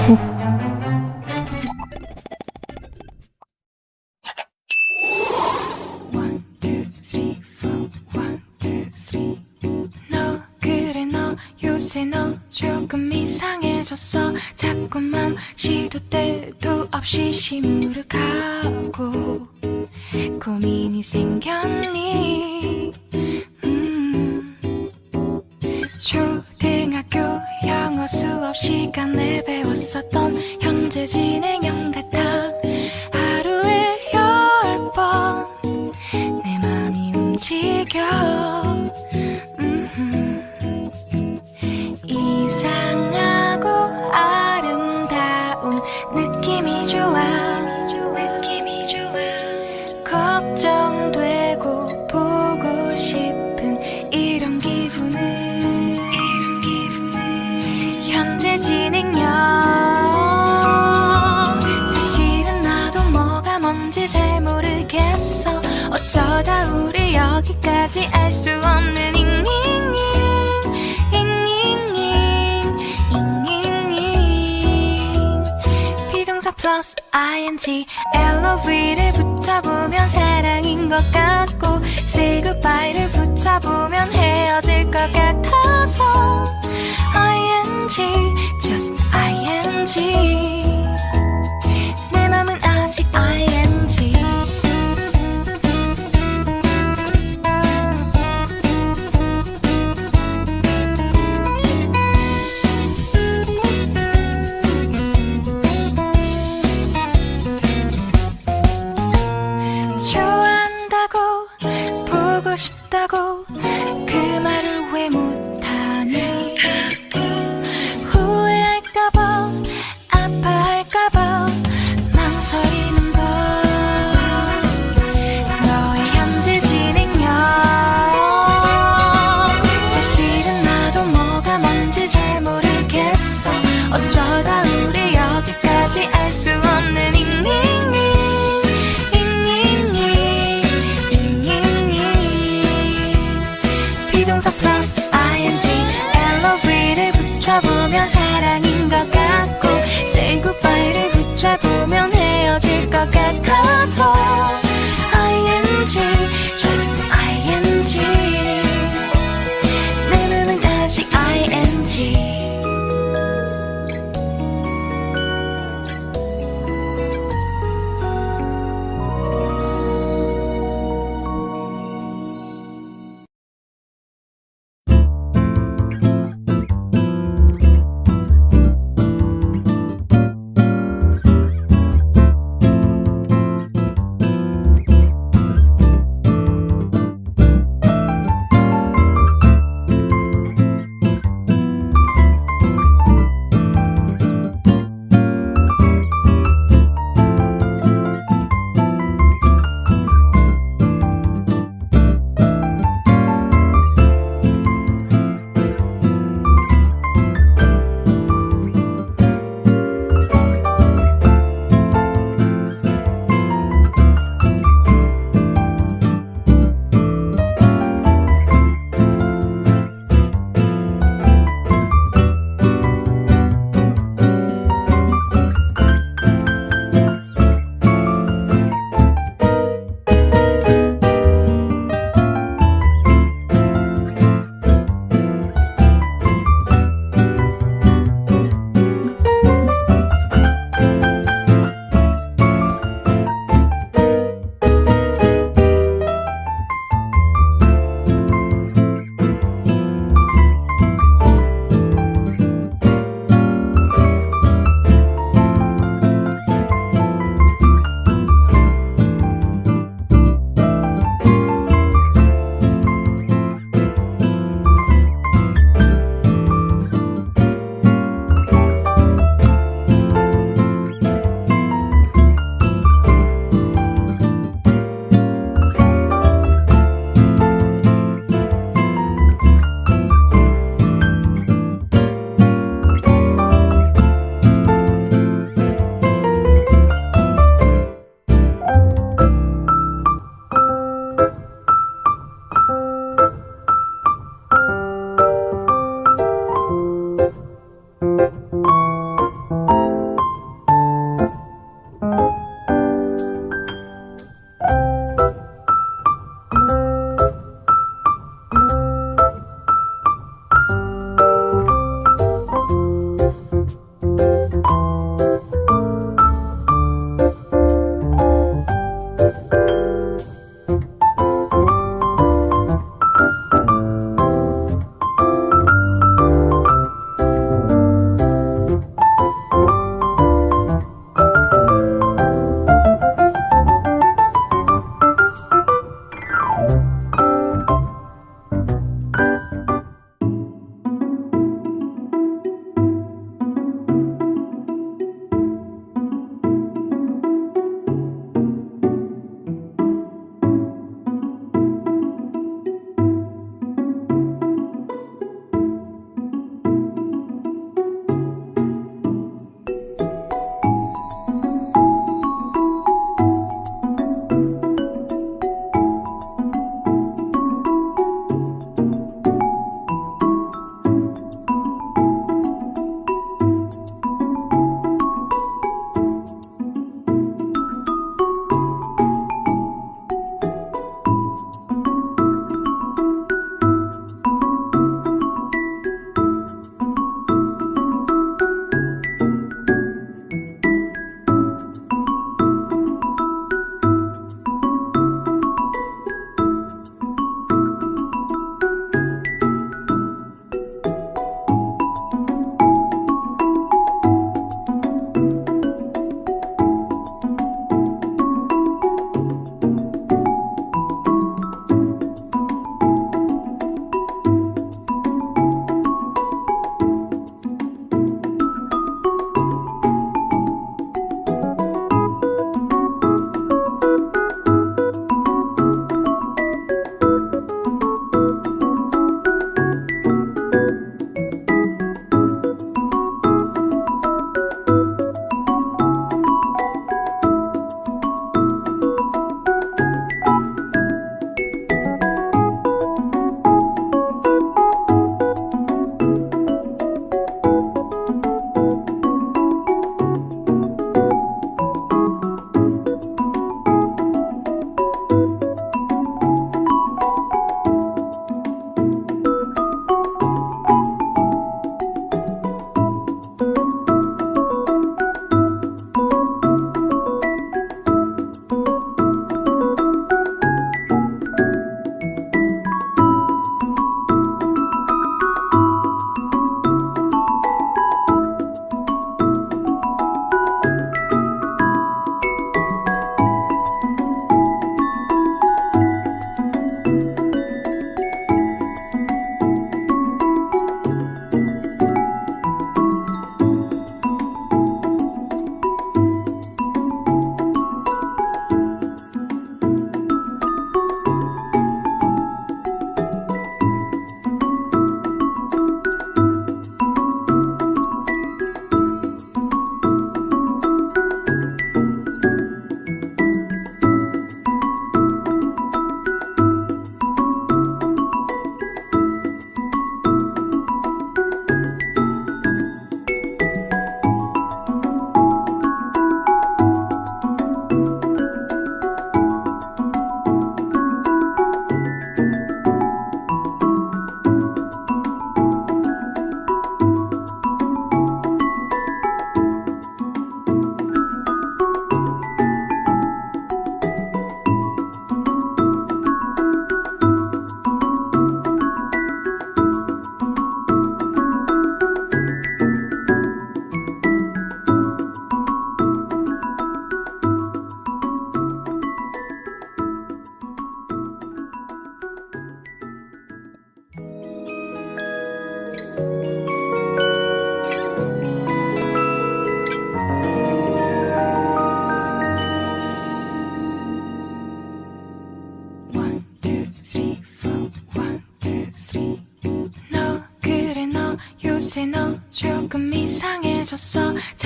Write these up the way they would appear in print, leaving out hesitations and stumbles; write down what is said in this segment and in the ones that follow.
너 그래 너 요새 너 조금 이상해졌어. 자꾸만 시도 때도 없이 시무룩하고 고민이 생겼니? 초등학교 영어 수업 시간에 배웠었던 현재 진행형 같아. 하루에 10번 내 맘이 움직여. 이상하고 아름다운 느낌이 좋아. 걱정되고 보고 싶은 이런 기분은 현재 진행형. 사실은 나도 뭐가 뭔지 잘 모르겠어. 어쩌다 우리 여기까지 알 수 없는 비동사 플러스 ing LOV를 붙여보면 사랑인 것 같고 say goodbye를 붙여보면 헤어질 것 같아서 ing just ing 내 맘은 아직 ing. 보고 싶다고 그 말을 왜 못하니? 후회할까봐 아파할까봐 망설이는 걸. 너의 현재 진행형. 사실은 나도 뭐가 뭔지 잘 모르겠어. 어쩌다 우리 여기까지 알 수 없는 비동사 플러스 ing LOV를 붙여보면 사랑인 것 같고 say goodbye를 붙여보면 헤어질 것 같아서 ing just ing 내 맘은 아직 ing.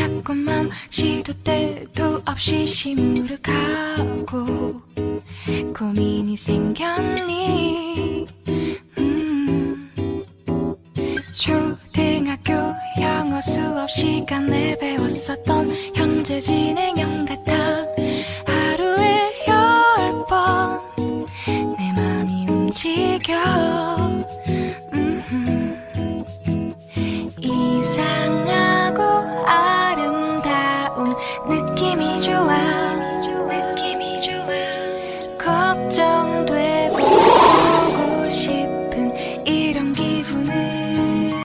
자꾸만 시도 때도 없이 시무룩하고 고민이 생겼니. 초등학교 영어 수업 시간에 배웠었던 현재 진행형 같아. 하루에 10번 내 맘이 움직여.